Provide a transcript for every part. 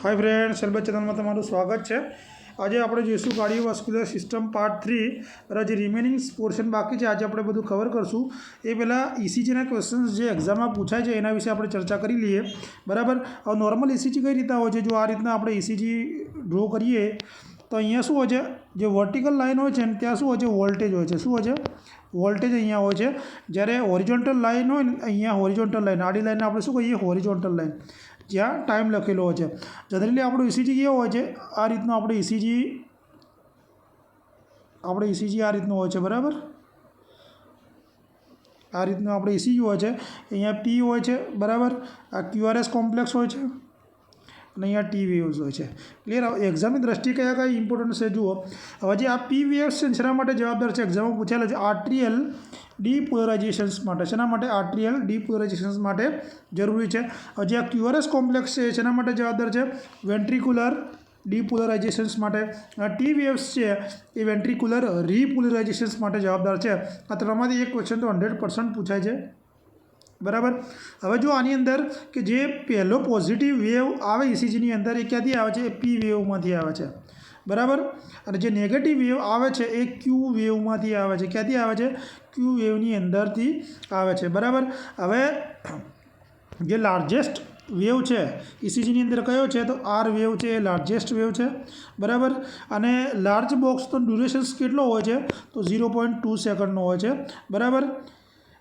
Hi friends, सेल्बस channel में तमारुं स्वागत है। आज आप जोईशुं कार्डियोवास्क्युलर सिस्टम पार्ट 3 बराबर जो रिमेनिंग पोर्शन बाकी है आज आप बधुं कवर करशुं। ए पहला ईसीजी क्वेश्चन जो एक्जाम में पूछाय है एना विषे आप चर्चा करी लीए बराबर। और नॉर्मल ईसीजी कई रीतना हो जो आ रीतना आप ईसीजी ड्रो करिए तो अहींया शुं होय छे, जो वर्टिकल लाइन होय छे त्यां शुं होय छे, वोल्टेज होय छे। शुं होय छे, वोल्टेज अहींया होय छे। ज्यारे होरिजोन्टल लाइन होय ने अहींया होरिजोन्टल लाइन आडी लाइन आपणे शुं कहीए, होरिजोन्टल लाइन ज्यां टाइम लखेलो होय छे। जनरली आपणो ईसीजी केवो होय छे, आ रीतनो आपणे ईसीजी आ रीतनो होय छे बराबर। आ रीतनो आपणे ईसीजी होय छे। अहींया पी होय छे बराबर, आ क्यूआरएस कॉम्प्लेक्स होय छे અને અહીંયા ટી વેવ્સ હોય છે। ક્લિયર। એક્ઝામની દ્રષ્ટિએ કયા કયા ઇમ્પોર્ટન્ટ છે જુઓ। હવે જે આ પી વેવ્સ છે શેના માટે જવાબદાર છે, એક્ઝામમાં પૂછેલા છે આર્ટ્રિયલ ડીપોલરાઇઝેશન્સ માટે। શેના માટે? આર્ટ્રિયલ ડીપોલરાઇઝેશન્સ માટે જરૂરી છે। હવે જે આ ક્યુઆરએસ કોમ્પ્લેક્સ છે શેના માટે જવાબદાર છે? વેન્ટ્રિક્યુલર ડીપોલરાઇઝેશન્સ માટે। ટી વેવ્સ છે એ વેન્ટ્રિક્યુલર રીપોલરાઇઝેશન્સ માટે જવાબદાર છે। આ ત્રણમાંથી એક ક્વેશ્ચન તો 100% પૂછાય છે बराबर। हवे जो आनी अंदर कि जे पहलो पॉजिटिव वेव आवे ईसीजी अंदर ए क्यांथी आवे छे, पी वेव मांथी आवे छे बराबर। अने जे नेगेटिव वेव आवे छे ए क्यू वेव मांथी आवे छे। क्यांथी आवे छे? क्यू वेवनी अंदरथी आवे छे बराबर। हवे जे लार्जेस्ट वेव है ईसीजी अंदर कयो छे तो आर वेव है, लार्जेस्ट वेव है बराबर। अने लार्ज बॉक्स तो ड्यूरेशन्स केटलो होय छे तो 0.2 सेकंडनो होय छे बराबर।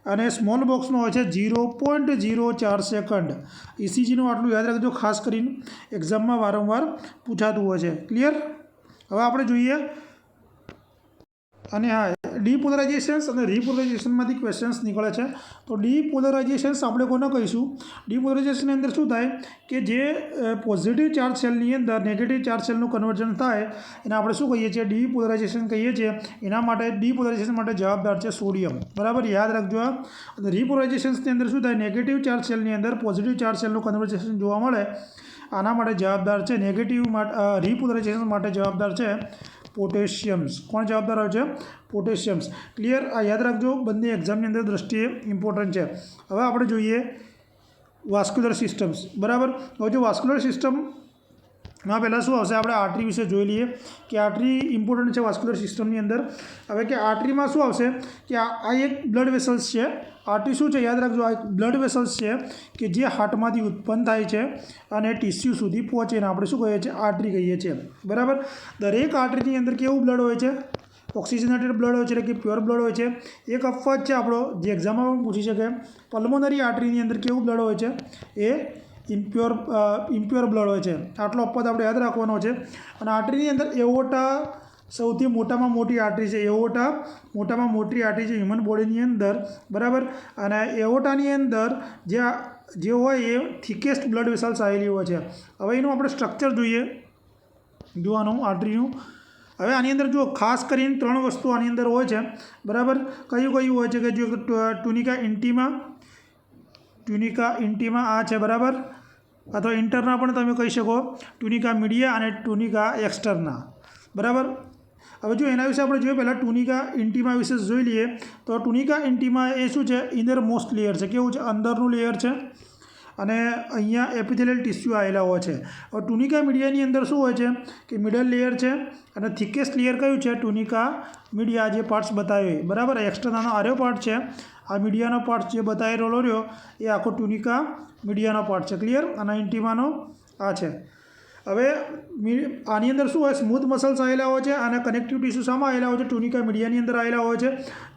અને સ્મોલ બોક્સનો હોય છે 0.04 સેકન્ડ। ઈસીજીનું આટલું યાદ રાખજો, ખાસ કરીને એક્ઝામમાં વારંવાર પૂછાતું હોય છે। ક્લિયર। હવે આપણે જોઈએ અને હા ડીપોલરાઇઝેશન્સ અને રીપોલરાઇઝેશનમાંથી ક્વેશ્ચન્સ નીકળે છે। તો ડીપોલરાઇઝેશન્સ આપણે કોને કહીશું? ડીપોલરાઇઝેશનની અંદર શું થાય કે જે પોઝિટિવ ચાર્જ સેલની અંદર નેગેટિવ ચાર્જ સેલનું કન્વર્ઝન થાય એને આપણે શું કહીએ છીએ? ડીપોલરાઇઝેશન કહીએ છીએ। એના માટે ડીપોલરાઇઝેશન માટે જવાબદાર છે સોડિયમ બરાબર, યાદ રાખજો। અને રીપોલરાઇઝેશન્સની અંદર શું થાય? નેગેટિવ ચાર્જ સેલની અંદર પોઝિટિવ ચાર્જ સેલનું કન્વર્ઝેશન જોવા મળે, આના માટે જવાબદાર છે નેગેટિવ રીપોલરાઇઝેશન માટે જવાબદાર છે પોટેશિયમ્સ। કોણ જવાબદાર હોય છે? પોટેશિયમ્સ। ક્લિયર। આ યાદ રાખજો, બંને એક્ઝામની અંદર દ્રષ્ટિએ ઇમ્પોર્ટન્ટ છે। હવે આપણે જોઈએ વાસ્ક્યુલર સિસ્ટમ્સ બરાબર। હવે જો વાસ્ક્યુલર સિસ્ટમમાં પહેલાં શું આવશે, આપણે આર્ટરી વિશે જોઈ લઈએ કે આર્ટરી ઇમ્પોર્ટન્ટ છે વાસ્ક્યુલર સિસ્ટમની અંદર। હવે કે આર્ટરીમાં શું આવશે કે આ એક બ્લડ વેસલ્સ છે। આર્ટરી શું છે યાદ રાખજો, આ એક બ્લડ વેસલ્સ છે કે જે હાર્ટમાંથી ઉત્પન્ન થાય છે અને ટિશ્યુ સુધી પહોંચે ને આપણે શું કહીએ છીએ? આર્ટરી કહીએ છીએ બરાબર। દરેક આર્ટરીની અંદર કેવું બ્લડ હોય છે? ઓક્સિજનેટેડ બ્લડ હોય છે એટલે કે પ્યોર બ્લડ હોય છે। એક અપવાદ છે આપણો જે એક્ઝામમાં પણ પૂછી શકે, પલ્મોનરી આર્ટરીની અંદર કેવું બ્લડ હોય છે? એ ઇમ્પ્યોર બ્લડ હોય છે। આટલો અપવાદ આપણે યાદ રાખવાનો છે। અને આર્ટરીની અંદર એઓર્ટા સૌથી મોટામાં મોટી આર્ટરી છે। એઓર્ટા મોટામાં મોટી આર્ટરી છે હ્યુમન બોડીની અંદર બરાબર। અને એઓર્ટાની અંદર જે હોય એ થિકેસ્ટ બ્લડ વેસલ્સ આવેલી હોય છે। હવે એનું આપણે સ્ટ્રક્ચર જોઈએ જોવાનું આર્ટરીનું। હવે આની અંદર જો ખાસ કરીને ત્રણ વસ્તુ આની અંદર હોય છે બરાબર। કયું કયું હોય છે કે જો ટ્યુનિકા ઇન્ટીમા આ છે બરાબર, અથવા ઇન્ટરના પણ તમે કહી શકો, ટ્યુનિકા મીડિયા અને ટ્યુનિકા એક્સટર્ના બરાબર। હવે જો એના વિશે આપણે જોઈએ, પહેલાં ટ્યુનિકા ઇન્ટીમા વિશે જોઈ લઈએ તો ટ્યુનિકા ઇન્ટીમા એ શું છે? ઇનર મોસ્ટ લેયર છે। કેવું છે? અંદરનું લેયર છે અને અહીંયા એપિથેલિયલ ટિશ્યુ આવેલા હોય છે। હવે ટ્યુનિકા મીડિયાની અંદર શું હોય છે કે મિડલ લેયર છે અને થિકેસ્ટ લેયર કયું છે? ટ્યુનિકા મીડિયા, જે પાર્ટ્સ બતાવ્યો બરાબર। એક્સટર્નાનો આર્યો પાર્ટ છે, આ મીડિયાનો પાર્ટ જે બતાવેલો રહ્યો એ આખો ટ્યુનિકા મીડિયાનો પાર્ટ છે। ક્લિયર। અને ઇન્ટીમાનો આ છે। હવે આની અંદર શું હોય? સ્મૂથ મસલ્સ આવેલા હોય છે અને કનેક્ટિવ ટિશ્યુ શામાં આવેલા હોય છે? ટ્યુનિકા મીડિયાની અંદર આવેલા હોય છે,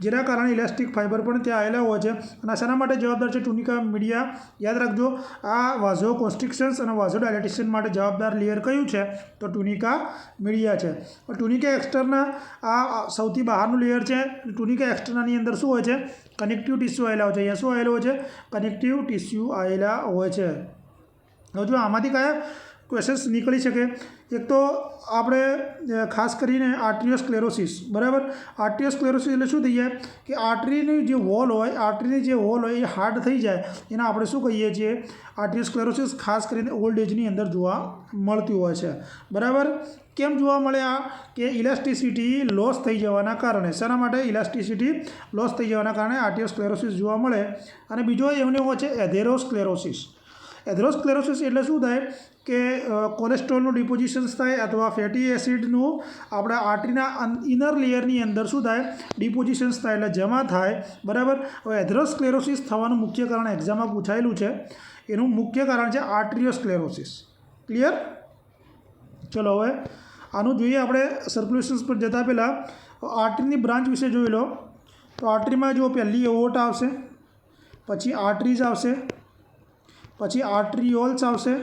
જેના કારણે ઇલાસ્ટિક ફાઇબર પણ ત્યાં આવેલા હોય છે। અને શાના માટે જવાબદાર છે ટ્યુનિકા મીડિયા? યાદ રાખજો, આ વાઝો કોન્સ્ટ્રિક્શન્સ અને વાઝો ડાયલેટેશન માટે જવાબદાર લેયર કયું છે? તો ટ્યુનિકા મીડિયા છે। ટ્યુનિકા એક્સટર્ના આ સૌથી બહારનું લેયર છે। ટ્યુનિકા એક્સટર્નાની અંદર શું હોય છે? કનેક્ટિવ ટિશ્યુ આવેલા હોય છે। અહીંયા શું આવેલું હોય છે? કનેક્ટિવ ટિશ્યુ આવેલા હોય છે। હવે જો આમાંથી કયા ક્વેશ્ચન્સ નીકળી શકે? એક તો આપણે ખાસ કરીને આર્ટિયોસ્ક્લેરોસિસ બરાબર। આર્ટિયોસ્ક્લેરોસિસ એટલે શું થઈ જાય કે આર્ટરીની જે વોલ હોય એ હાર્ડ થઈ જાય, એને આપણે શું કહીએ છીએ? આર્ટિયોસ્ક્લેરોસિસ ખાસ કરીને ઓલ્ડ એજની અંદર જોવા મળતી હોય છે બરાબર। કેમ જોવા મળે? આ કે ઇલાસ્ટિસિટી લોસ થઈ જવાના કારણે। શાના માટે? ઇલાસ્ટિસિટી લોસ થઈ જવાના કારણે આર્ટિયોસ્ક્લેરોસિસ જોવા મળે। અને બીજો એમને હોય છે એથેરોસ્ક્લેરોસિસ। એથેરોસ્ક્લેરોસિસ એટલે શું થાય કે કોલેસ્ટ્રોલનું ડિપોઝિશન્સ થાય અથવા ફેટી એસિડનું આપણા આર્ટરીના ઇનર લેયરની અંદર શું થાય ડિપોઝિશન્સ થાય એટલે જમા થાય બરાબર. હવે એથેરોસ્ક્લેરોસિસ થવાનું મુખ્ય કારણ એક્ઝામમાં પૂછાયેલું છે. એનું મુખ્ય કારણ છે આર્ટરિયોસ્ક્લેરોસિસ. ક્લિયર? ચલો હવે આનું જોઈએ આપણે સર્ક્યુલેશન્સ પર જતાં પહેલાં આર્ટરીની બ્રાન્ચ વિશે જોઈ લો. તો આર્ટરીમાં જો પહેલી એઓર્ટા આવશે, પછી આર્ટરીઝ આવશે, પછી આર્ટરીઓલ્સ આવશે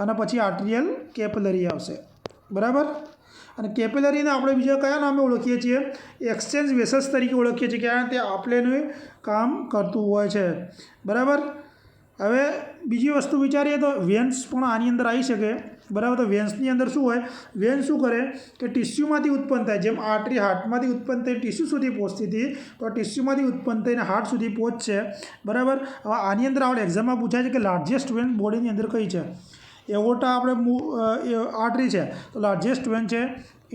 અને પછી આર્ટરિયલ કેપિલરી આવશે બરાબર. અને કેપિલરીને આપણે બીજા કયા નામે ઓળખીએ છીએ? એક્સચેન્જ વેસલ્સ તરીકે ઓળખીએ છીએ, કારણ તે આપલેનું કામ કરતું હોય છે બરાબર. હવે બીજી વસ્તુ વિચારીએ તો વેન્સ પણ આની અંદર આવી શકે બરાબર. તો વેન્સની અંદર શું હોય? વેન શું કરે કે ટિશ્યુમાંથી ઉત્પન્ન થાય. જેમ આર્ટરી હાર્ટમાંથી ઉત્પન્ન થઈ ટિશ્યુ સુધી પહોંચતી હતી, તો ટિશ્યુમાંથી ઉત્પન્ન થઈને હાર્ટ સુધી પહોંચશે બરાબર. હવે આની અંદર આપણે એક્ઝામમાં પૂછાય છે કે લાર્જેસ્ટ વેન બોડીની અંદર કઈ છે? એઓર્ટા આપણે આર્ટરી છે તો લાર્જેસ્ટ વેન છે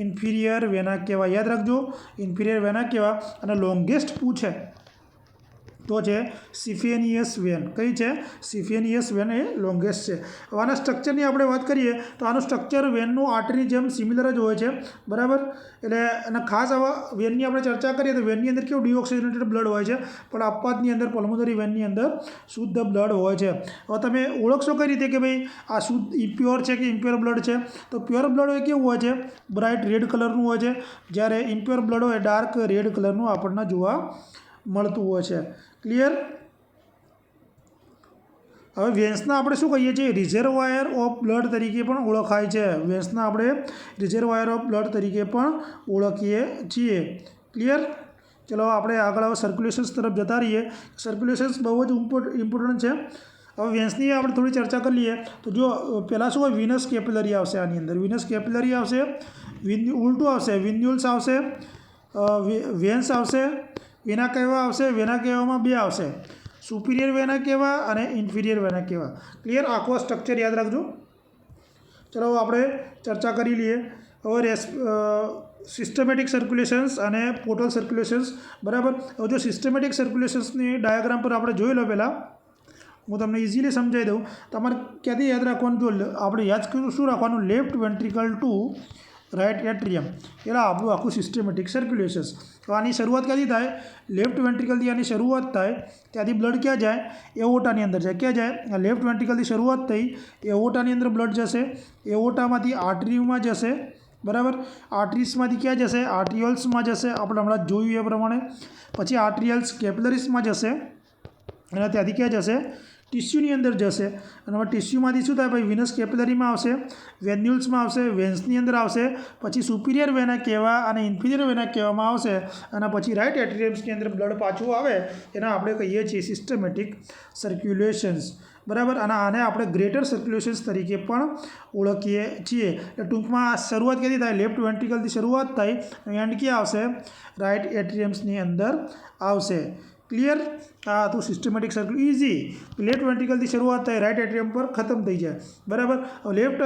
ઇન્ફિરિયર વેના કેવા. યાદ રાખજો, ઇન્ફિરિયર વેના કેવા. અને લોંગેસ્ટ પૂછે તો છે સિફેનિયસ વેન. કઈ છે? સિફેનિયસ વેન એ લોંગેસ્ટ છે. હવે આના સ્ટ્રક્ચરની આપણે વાત કરીએ તો આનું સ્ટ્રક્ચર વેનનું આર્ટરીની જેમ સિમિલર જ હોય છે બરાબર. એટલે અને ખાસ આવા વેનની આપણે ચર્ચા કરીએ તો વેનની અંદર કેવું ડિઓક્સિજનેટેડ બ્લડ હોય છે, પણ અપવાદની અંદર પલ્મોનરી વેનની અંદર શુદ્ધ બ્લડ હોય છે. હવે તમે ઓળખશો કઈ રીતે કે ભાઈ આ શુદ્ધ પ્યોર છે કે ઇમ્પ્યોર બ્લડ છે? તો પ્યોર બ્લડ હોય કેવું હોય છે? બ્રાઇટ રેડ કલરનું હોય છે, જ્યારે ઇમ્પ્યોર બ્લડ હોય ડાર્ક રેડ કલરનું આપણને જોવા મળતું હોય છે. ક્લિયર? હવે વેન્સના આપણે શું કહીએ છીએ? રિઝર્વાયર ઓફ બ્લડ તરીકે પણ ઓળખાય છે. વેન્સના આપણે રિઝર્વાયર ઓફ બ્લડ તરીકે પણ ઓળખીએ છીએ. ક્લિયર? ચલો આપણે આગળ સર્ક્યુલેશન્સ તરફ જતા રહીએ. સર્ક્યુલેશન્સ બહુ જ ઇમ્પોર્ટન્ટ છે. હવે વેન્સની આપણે થોડી ચર્ચા કરી લઈએ. તો જો પહેલાં શું હોય? વિનસ કેપિલરી આવશે આની અંદર. વિનસ કેપિલરી આવશે, ઉલટું આવશે, વિન્યુલ્સ આવશે, વેન્સ આવશે, વેના કહેવા આવશે. વેના કહેવામાં બે આવશે, સુપિરિયર વેના કહેવા અને ઇન્ફિરિયર વેના કહેવા. ક્લિયર? આખું સ્ટ્રક્ચર યાદ રાખજો. ચલો આપણે ચર્ચા કરી લઈએ. હવે સિસ્ટમેટિક સર્ક્યુલેશન્સ અને પોર્ટલ સર્ક્યુલેશન્સ બરાબર. હવે જો સિસ્ટમેટિક સર્ક્યુલેશન્સની ડાયાગ્રામ પર આપણે જોઈ લો. પહેલાં હું તમને ઇઝીલી સમજાવી દઉં. તમારે ક્યાંથી યાદ રાખવાનું? જો આપણે યાદ કર્યું શું રાખવાનું? Left ventricle to right atrium. એટલે આપણું આખું સિસ્ટમેટિક સર્ક્યુલેશન્સ. તો આની શરૂઆત ક્યાંથી થાય? લેફ્ટ વેન્ટ્રિકલથી આની શરૂઆત થાય. ત્યાંથી બ્લડ ક્યાં જાય? એઓર્ટાની અંદર જાય. ક્યાં જાય? લેફ્ટ વેન્ટ્રિકલથી શરૂઆત થઈ, એઓર્ટાની અંદર બ્લડ જશે, એઓર્ટામાંથી આર્ટરીમાં જશે બરાબર. આર્ટરીસમાંથી ક્યાં જશે? આર્ટ્રિયોલ્સમાં જશે, આપણે હમણાં જ જોયું એ પ્રમાણે. પછી આર્ટ્રિયલ્સ કેપિલરીસમાં જશે અને ત્યાંથી ક્યાં જશે? ટિશ્યુની અંદર જશે. અને હવે ટિશ્યુમાંથી શું થાય? ભાઈ વિનસ કેપિલરીમાં આવશે, વેન્યુલ્સમાં આવશે, વેન્સની અંદર આવશે, પછી સુપિરિયર વેના કહેવા અને ઇન્ફિરિયર વેના કહેવામાં આવશે. અને પછી રાઇટ એટ્રિયમ્સની અંદર બ્લડ પાછું આવે, એના આપણે કહીએ છીએ સિસ્ટમેટિક સર્ક્યુલેશન્સ બરાબર. અને આને આપણે ગ્રેટર સર્ક્યુલેશન્સ તરીકે પણ ઓળખીએ છીએ. એટલે ટૂંકમાં શરૂઆત ક્યાંથી થાય? લેફ્ટ વેન્ટ્રિકલથી શરૂઆત થાય, એન્ડ ક્યાં આવશે? રાઇટ એટ્રિયમ્સની અંદર આવશે. ક્લિયર? આ હતું સિસ્ટમેટિક સર્ક્યુલ. ઇઝી. લેફ્ટ વેન્ટ્રિકલથી શરૂઆત થાય, રાઇટ એટ્રિયમ પર ખતમ થઈ જાય બરાબર. લેફ્ટ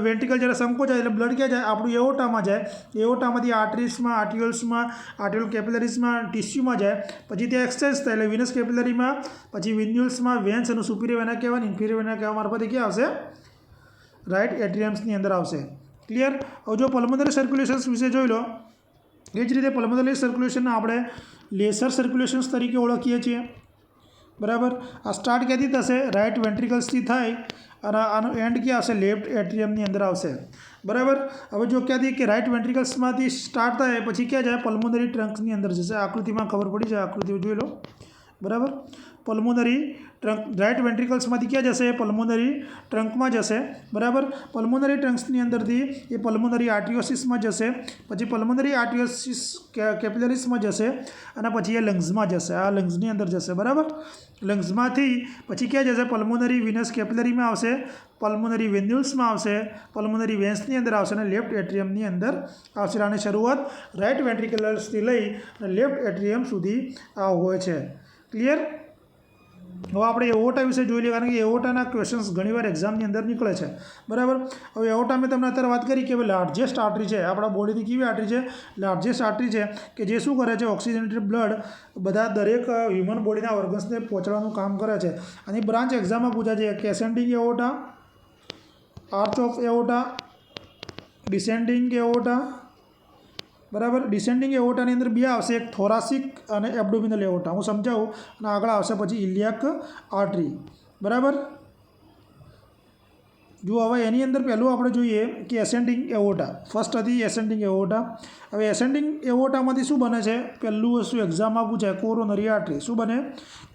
વેન્ટ્રિકલ જ્યારે સંકોચાય એટલે બ્લડ ક્યાં જાય? આપણું એઓર્ટામાં જાય. એઓર્ટામાંથી આર્ટરીસમાં, આર્ટિયોલ્સમાં, આર્ટિયોલ કેપિલરીસમાં, ટિશ્યુમાં જાય. પછી ત્યાં એક્સચેન્જ થાય એટલે વિનસ કેપિલરીમાં, પછી વિન્યુલ્સમાં, વેન્સ અને સુપિરિયર વેના કહેવા, ઇન્ફિરિયર વેના કહેવા મારફતે ક્યાં આવશે? રાઇટ એટ્રિયમ્સની અંદર આવશે. ક્લિયર? હવે જો પલ્મોનરી સર્ક્યુલેશન્સ વિશે જોઈ લો. એ જ રીતે પલ્મોનરી સર્ક્યુલેશનને આપણે લેસર સર્ક્યુલેશન્સ તરીકે ઓળખીએ છીએ બરાબર. આ સ્ટાર્ટ ક્યાંથી થશે? રાઇટ વેન્ટ્રિકલ્સથી થાય અને આનો એન્ડ ક્યાં આવશે? લેફ્ટ એટ્રિયમની અંદર આવશે બરાબર. હવે જો ક્યાંથી કે રાઇટ વેન્ટ્રિકલ્સમાંથી સ્ટાર્ટ થાય પછી ક્યાં જાય? પલ્મોનરી ટ્રંક્સની અંદર જશે. આકૃતિમાં ખબર પડી જાય, આકૃતિઓ જોઈ લો બરાબર. પલ્મોનરી ટ્રંક રાઇટ વેન્ટ્રિકલ્સમાંથી ક્યાં જશે? પલ્મોનરી ટ્રંકમાં જશે બરાબર. પલ્મોનરી ટ્રંક્સની અંદરથી એ પલ્મોનરી આર્ટિયોસિસમાં જશે, પછી પલ્મોનરી આર્ટિયોસિસ કેપિલરીસમાં જશે અને પછી એ લંગ્સમાં જશે. આ લંગ્સની અંદર જશે બરાબર. લંગ્સમાંથી પછી ક્યાં જશે? પલ્મોનરી વિનસ કેપિલરીમાં આવશે, પલ્મોનરી વેન્યુલ્સમાં આવશે, પલ્મોનરી વેન્સની અંદર આવશે અને લેફ્ટ એટ્રિયમની અંદર આવશે. આની શરૂઆત રાઇટ વેન્ટ્રિકલ્સથી લઈ અને લેફ્ટ એટ્રિયમ સુધી આ હોય છે. ક્લિયર? હવે આપણે એઓટા વિશે જોઈ લઈએ, કારણ કે એઓટાના ક્વેશ્ચન્સ ઘણીવાર એક્ઝામની અંદર નીકળે છે, બરાબર. હવે એઓટા મેં તમને અત્યારે વાત કરી કે હવે લાર્જેસ્ટ આર્ટરી છે આપણા બોડીની, કેવી આર્ટરી છે? લાર્જેસ્ટ આર્ટરી છે કે જે શું કરે છે? ઓક્સિજનેટેડ બ્લડ દરેક હ્યુમન બોડીના ઓર્ગન્સને પહોંચાડવાનું કામ કરે છે. અને બ્રાન્ચ એક્ઝામમાં પૂછાય છે કે એસેન્ડિંગ એઓટા, આર્ચ ઓફ એઓટા, ડિસેન્ડિંગ એઓટા, બરાબર. ડિસેન્ડિંગ એઓટાની અંદર બે આવશે, એક થોરાસિક અને એબ્ડોમિનલ એઓટા. હું સમજાવું અને આગળ આવશે પછી ઇલિયાક આર્ટરી, બરાબર. જો હવે એની અંદર પહેલું આપણે જોઈએ કે એસેન્ડિંગ એઓટા. ફર્સ્ટ હતી એસેન્ડિંગ એઓટા. હવે એસેન્ડિંગ એઓટામાંથી શું બને છે? પહેલું વસ્તુ એક્ઝામમાં પૂછાય, કોરોનરી આર્ટરી. શું બને?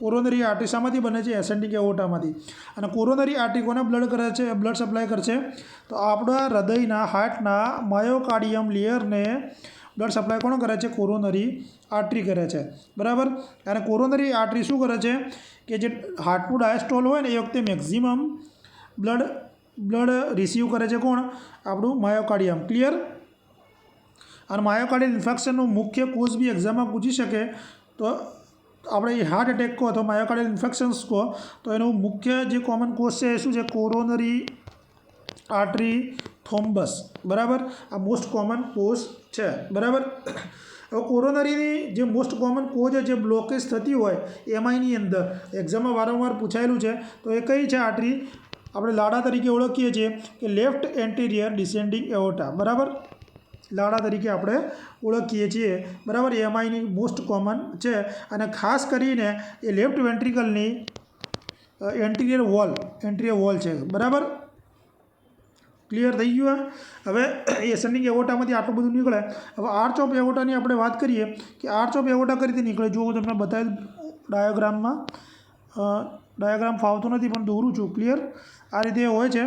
Coronary artery. શામાંથી બને છે? એસેન્ડિંગ એઓટામાંથી. અને કોરોનરી આર્ટરી કોને બ્લડ કરે છે? બ્લડ સપ્લાય કરશે તો આપણા હૃદયના, હાર્ટના માયોકાર્ડિયમ લેયરને બ્લડ સપ્લાય કોણ કરે છે? કોરોનરી આર્ટરી કરે છે, બરાબર. અને કોરોનરી આર્ટરી શું કરે છે કે જે હાર્ટનું ડાયસ્ટોલ હોય ને એ વખતે મેક્ઝિમમ બ્લડ રિસીવ કરે છે કોણ? આપણું માયોકાર્ડિયમ. ક્લિયર? અને માયોકાર્ડિયલ ઇન્ફેક્શનનું મુખ્ય કોઝ બી એક્ઝામમાં પૂછી શકે. તો આપણે હાર્ટ એટેક કહો અથવા માયોકાર્ડિયલ ઇન્ફેક્શન્સ કહો તો એનું મુખ્ય જે કોમન કોઝ છે એ શું છે? કોરોનરી આર્ટરી થ્રોમ્બસ, બરાબર. આ મોસ્ટ કોમન કોઝ છે, બરાબર. હવે કોરોનરીની જે મોસ્ટ કોમન કોઝ જે બ્લોકેજ થતી હોય એમઆઈની અંદર એક્ઝામમાં વારંવાર પૂછાયેલું છે. તો એ કઈ છે આર્ટરી? આપણે લાડા તરીકે ઓળખીએ છીએ કે લેફ્ટ એન્ટિરિયર ડિસેન્ડિંગ એઓટા, બરાબર. લાડા તરીકે આપણે ઓળખીએ છીએ, બરાબર. એમઆઈની મોસ્ટ કોમન છે. અને ખાસ કરીને એ લેફ્ટ વેન્ટ્રિકલની એન્ટિરિયર વોલ છે, બરાબર. ક્લિયર થઈ ગયું? હવે એસેન્ડિંગ એઓટામાંથી આટલું બધું નીકળે. હવે આર્ચ ઓફ એઓટાની આપણે વાત કરીએ કે આર્ચ ઓફ એઓટા કઈ રીતે નીકળે. જો હું તમને બતાવી ડાયાગ્રામમાં, ડાયાગ્રામ ફાવતો નથી પણ દોરું છું. ક્લિયર? આ રીતે હોય છે.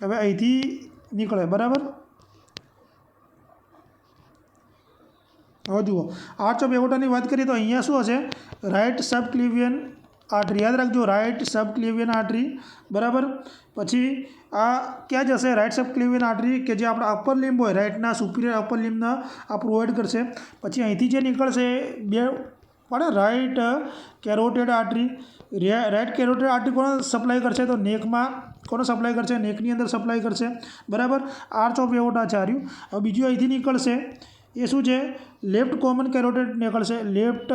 હવે અહીંથી નીકળે, બરાબર. હવે જુઓ, આર્ચ ઓફ એઓટાની વાત કરીએ તો અહીંયા શું હશે? Right subclavian artery. યાદ રાખજો, રાઇટ સબક્લેવિયન આર્ટરી, બરાબર. પછી આ ક્યાં જશે? રાઇટ સબક્લેવિયન આર્ટરી કે જે આપણા અપર લિમ્બ હોય, રાઇટના સુપિરિયર અપર લિમ્બના આ પ્રોવાઈડ કરશે. પછી અહીંથી જે નીકળશે બે પડે રાઇટ કેરોટેડ આર્ટરી. રાઇટ કેરોટેડ આર્ટરી કોને સપ્લાય કરશે? તો નેકમાં કોને સપ્લાય કરશે? નેકની અંદર સપ્લાય કરશે, બરાબર. આર્ચ ઓફ એઓટા છે આર્યું. હવે બીજું અહીંથી નીકળશે એ શું છે? લેફ્ટ કોમન કેરોટેડ નીકળશે. લેફ્ટ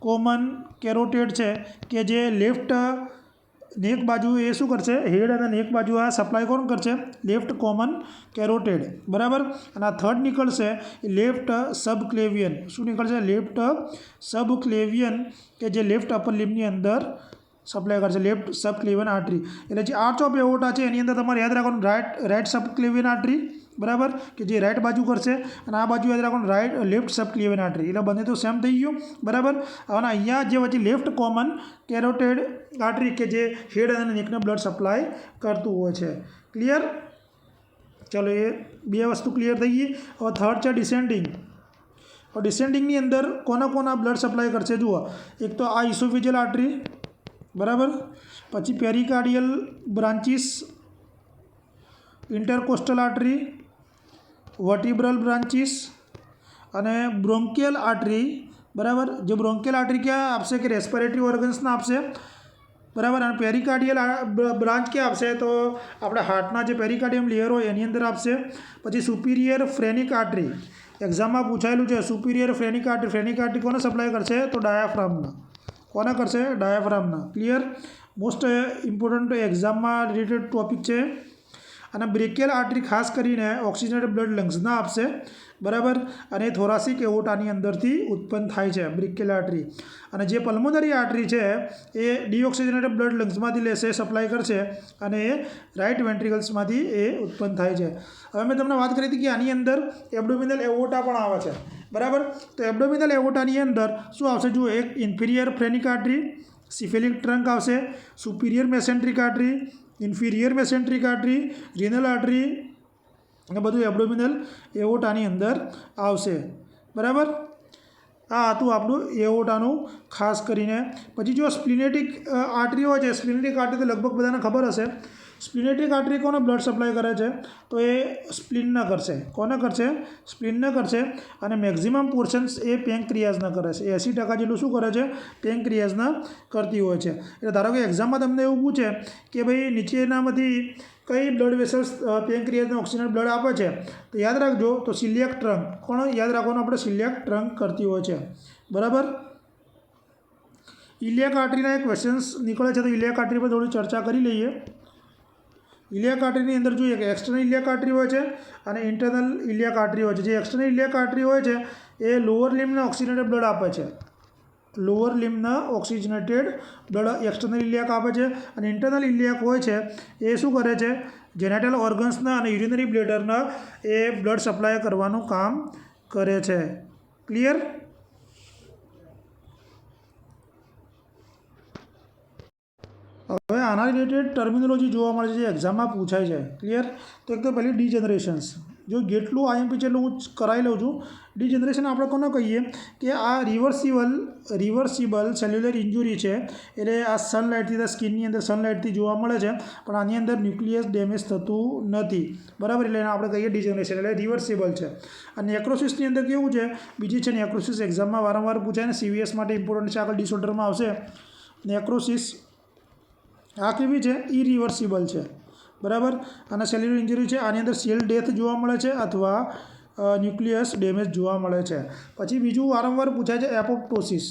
કોમન કેરોટેડ છે કે જે લેફ્ટ નેક બાજુ એ શું કરશે? હેડ અને નેક બાજુ આ સપ્લાય કોણ કરશે? લેફ્ટ કોમન કેરોટેડ, બરાબર. અને આ થર્ડ નીકળશે લેફ્ટ સબક્લેવિયન. શું નીકળશે? લેફ્ટ સબક્લેવિયન કે જે લેફ્ટ અપર લિમ્બની અંદર સપ્લાય કરશે, લેફ્ટ સબક્લેવિયન આર્ટરી. એટલે જે આર્ચ ઓફ એઓટા છે એની અંદર તમારે યાદ રાખવાનું રાઇટ સબક્લેવિયન આર્ટરી, બરાબર, કે જે રાઇટ બાજુ કરશે. અને આ બાજુ યાદ રાખવાનું લેફ્ટ સબક્લેવિયન આર્ટરી. એટલે બંને તો સેમ થઈ ગયું, બરાબર. અને અહીંયા જે વચ્ચે લેફ્ટ કોમન કેરોટેડ આર્ટરી કે જે હેડ અને નેકને બ્લડ સપ્લાય કરતું હોય છે. ક્લિયર? ચલો, એ બે વસ્તુ ક્લિયર થઈ ગઈ. હવે થર્ડ છે ડિસેન્ડિંગ. ડિસેન્ડિંગની અંદર કોના બ્લડ સપ્લાય કરશે? જુઓ, એક તો આ ઇસોફેજિયલ આર્ટરી, બરાબર. પછી પેરિકાર્ડિયલ બ્રાન્ચીસ, ઇન્ટરકોસ્ટલ આર્ટરી, વર્ટિબ્રલ બ્રાન્ચીસ અને બ્રોન્કિયલ આર્ટરી, બરાબર. જે બ્રોન્કિયલ આર્ટરી ક્યાં આપશે? કે રેસ્પિરેટરી ઓર્ગન્સના આપશે, બરાબર. અને પેરિકાર્ડિયલ બ્રાન્ચ ક્યાં આપશે? તો આપણે હાર્ટના જે પેરિકાર્ડિયમ લેયર હોય એની અંદર આપશે. પછી સુપિરિયર ફ્રેનિક આર્ટરી એક્ઝામમાં પૂછાયેલું છે. સુપિરિયર ફ્રેનિક આર્ટરી કોને સપ્લાય કરશે? તો ડાયાફ્રામના. કોને કરશે? ડાયાફ્રામના. ક્લિયર? મોસ્ટ ઇમ્પોર્ટન્ટ એક્ઝામમાં રિલેટેડ ટોપિક છે. અને બ્રેકિયલ આર્ટરી ખાસ કરીને ઓક્સિજનેટેડ બ્લડ લંગ્સના આપશે, બરાબર. અને થોરાસિક એઓટાની અંદરથી ઉત્પન્ન થાય છે બ્રેકિયલ આર્ટરી. અને જે પલ્મોનરી આર્ટરી છે એ ડીઓક્સિજનેટેડ બ્લડ લંગ્સમાંથી લેશે, સપ્લાય કરશે અને એ રાઇટ વેન્ટ્રિકલ્સમાંથી એ ઉત્પન્ન થાય છે. હવે મેં તમને વાત કરી હતી કે આની અંદર એબ્ડોમિનલ એઓટા પણ આવે છે, બરાબર. તો એબ્ડોમિનલ એઓટાની અંદર શું આવશે? જુઓ, એક ઇન્ફિરિયર ફ્રેનિક આર્ટરી, સિફેલિક ટ્રંક આવશે, superior mesenteric artery, inferior mesenteric artery, renal artery અને બધું એબ્ડોમિનલ એઓટાની અંદર આવશે, બરાબર. આ હતું આપણું એઓટાનું ખાસ કરીને. પછી જો સ્પ્લિનેટિક આર્ટરી હોય છે, સ્પ્લિનેટિક આર્ટરી તો લગભગ બધાને ખબર હશે સ્પ્લિનેટિક આર્ટરી કોને બ્લડ સપ્લાય કરે છે? તો એ સ્પ્લિનને કરશે. કોને કરશે? સ્પ્લિનને કરશે. અને મેક્ઝિમમ પોર્શન્સ એ પેન્ક્રિયાઝને કરે છે. 80% જેટલું શું કરે છે? પેન્ક્રિયાઝને કરતી હોય છે. એટલે ધારો કે એક્ઝામમાં તમને એવું પૂછે કે ભાઈ નીચેનામાંથી કઈ બ્લડ વેસલ્સ પેન્ક્રિયાઝને ઓક્સિજન બ્લડ આપે છે? તો યાદ રાખજો, તો સિલિયાક ટ્રંક. કોણ યાદ રાખવાનું? આપણે સિલિયાક ટ્રંક કરતી હોય છે. બરાબર. ઇલિયાક આર્ટરીના એક ક્વેશ્ચન્સ નીકળે છે, તો ઇલિયાક આર્ટરી પર થોડી ચર્ચા કરી લઈએ. ઇલિયાક આર્ટરીની અંદર જોઈએ કે એક્સટર્નલ ઇલિયાક આર્ટરી હોય છે અને ઇન્ટરનલ ઇલિયાક આર્ટરી હોય છે. જે એક્સટર્નલ ઇલિયાક આર્ટરી હોય છે એ લોઅર લિમ્બને ઓક્સિજનેટેડ બ્લડ આપે છે. લોઅર લિમ્બના ઓક્સિજનેટેડ બ્લડ એક્સટર્નલ ઇલિયાક આપે છે. અને ઇન્ટરનલ ઇલિયાક હોય છે એ શું કરે છે? જેનેટલ ઓર્ગન્સના અને યુરિનરી બ્લેડરના એ બ્લડ સપ્લાય કરવાનું કામ કરે છે. ક્લિયર? હવે આના રિલેટેડ ટર્મિનોલોજી જોવા મળે છે જે એક્ઝામમાં પૂછાય છે. ક્લિયર? તો એક તો પહેલી ડીજનરેશન્સ. જો જેટલું આઈએમપી છે એટલું હું કરાવી લઉં છું. ડીજનરેશન આપણે કોને કહીએ? કે આ રિવર્સિબલ સેલ્યુલર ઇન્જુરી છે. એટલે આ સનલાઇટથી સ્કિનની અંદર સનલાઇટથી જોવા મળે છે, પણ આની અંદર ન્યુક્લિયસ ડેમેજ થતું નથી. બરાબર. એટલે આપણે કહીએ ડીજનરેશન, એટલે રિવર્સિબલ છે. અને નેક્રોસિસની અંદર કેવું છે? બીજી છે નેક્રોસિસ, એક્ઝામમાં વારંવાર પૂછાય ને, સીવીએસ માટે ઇમ્પોર્ટન્ટ છે, આગળ ડિસઓર્ડરમાં આવશે. નેક્રોસિસ આ કેવી છે? ઇરિવર્સિબલ છે. બરાબર. અને સેલ્યુલર ઇન્જરી છે. આની અંદર સેલ ડેથ જોવા મળે છે અથવા ન્યુક્લિયસ ડેમેજ જોવા મળે છે. પછી બીજું વારંવાર પૂછાય છે એપોપ્ટોસિસ.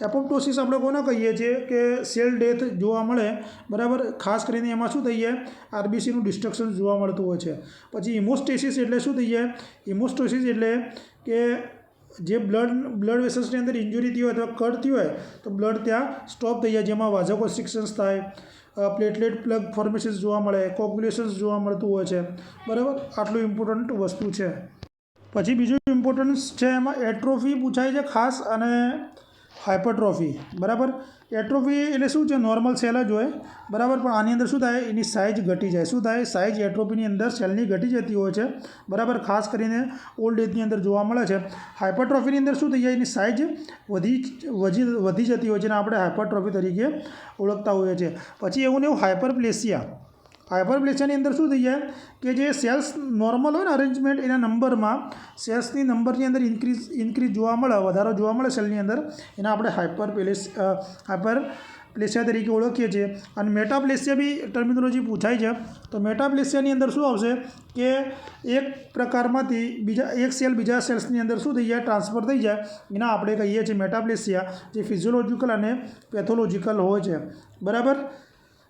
એપોપ્ટોસિસ આપણે કોને કહીએ છીએ? કે સેલ ડેથ જોવા મળે. બરાબર. ખાસ કરીને એમાં શું થઈ જાય? આરબીસીનું ડિસ્ટ્રક્શન જોવા મળતું હોય છે. પછી ઇમોસ્ટેસિસ એટલે શું થઈ જાય? ઇમોસ્ટેસિસ એટલે કે જે બ્લડ વેસલ્સની અંદર ઇન્જરી થઈ હોય અથવા કટ થઈ હોય તો બ્લડ ત્યાં સ્ટોપ થઈ જાય, જેમાં વાઝોકોન્સ્ટ્રિક્શન્સ થાય, પ્લેટલેટ પ્લગ ફોર્મેશન્સ જોવા મળે, કોગ્યુલેશન્સ જોવા મળતું હોય છે. બરાબર. આટલું ઇમ્પોર્ટન્ટ વસ્તુ છે. પછી બીજું ઇમ્પોર્ટન્સ છે એમાં એટ્રોફી પૂછાય છે ખાસ, અને હાઇપરટ્રોફી. બરાબર. એટ્રોફી એટલે શું છે? નોર્મલ સેલ જ હોય. બરાબર. પણ આની અંદર શું થાય? એની સાઇઝ ઘટી જાય. શું થાય? સાઇઝ એટ્રોફીની અંદર સેલની ઘટી જતી હોય છે. બરાબર. ખાસ કરીને ઓલ્ડ એજની અંદર જોવા મળે છે. હાઇપરટ્રોફીની અંદર શું થઈ જાય? એની સાઇઝ વધી જતી હોય છે અને આપણે હાઇપરટ્રોફી તરીકે ઓળખતા હોઈએ છીએ. પછી એવું ને એવું હાઇપરપ્લેસિયા. હાઇપરપ્લેસિયાની અંદર શું થઈ જાય? કે જે સેલ્સ નોર્મલ હોય ને અરેન્જમેન્ટ, એના નંબરમાં સેલ્સની નંબરની અંદર ઇન્ક્રીઝ જોવા મળે, વધારો જોવા મળે સેલની અંદર, એને આપણે હાઇપરપ્લેસિયા તરીકે ઓળખીએ છીએ. અને મેટાપ્લેસિયા બી ટર્મિનોલોજી પૂછાય છે. તો મેટાપ્લેસિયાની અંદર શું આવશે? કે એક પ્રકારમાંથી એક સેલ બીજા સેલ્સની અંદર શું થઈ જાય? ટ્રાન્સફર થઈ જાય. એના આપણે કહીએ છીએ મેટાપ્લેસિયા, જે ફિઝિયોલોજિકલ અને પેથોલોજિકલ હોય છે. બરાબર.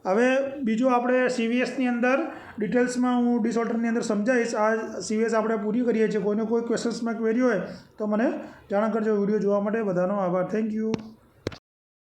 હવે બીજું આપણે સીવીએસની અંદર ડિટેલ્સમાં હું ડિસઓર્ડરની અંદર સમજાવીશ. આ સીવીએસ આપણે પૂરી કરીએ છીએ. કોઈને કોઈ ક્વેશ્ચન્સમાં ક્વેરી હોય તો મને જાણ કરજો. વિડીયો જોવા માટે બધાનો આભાર. Thank you.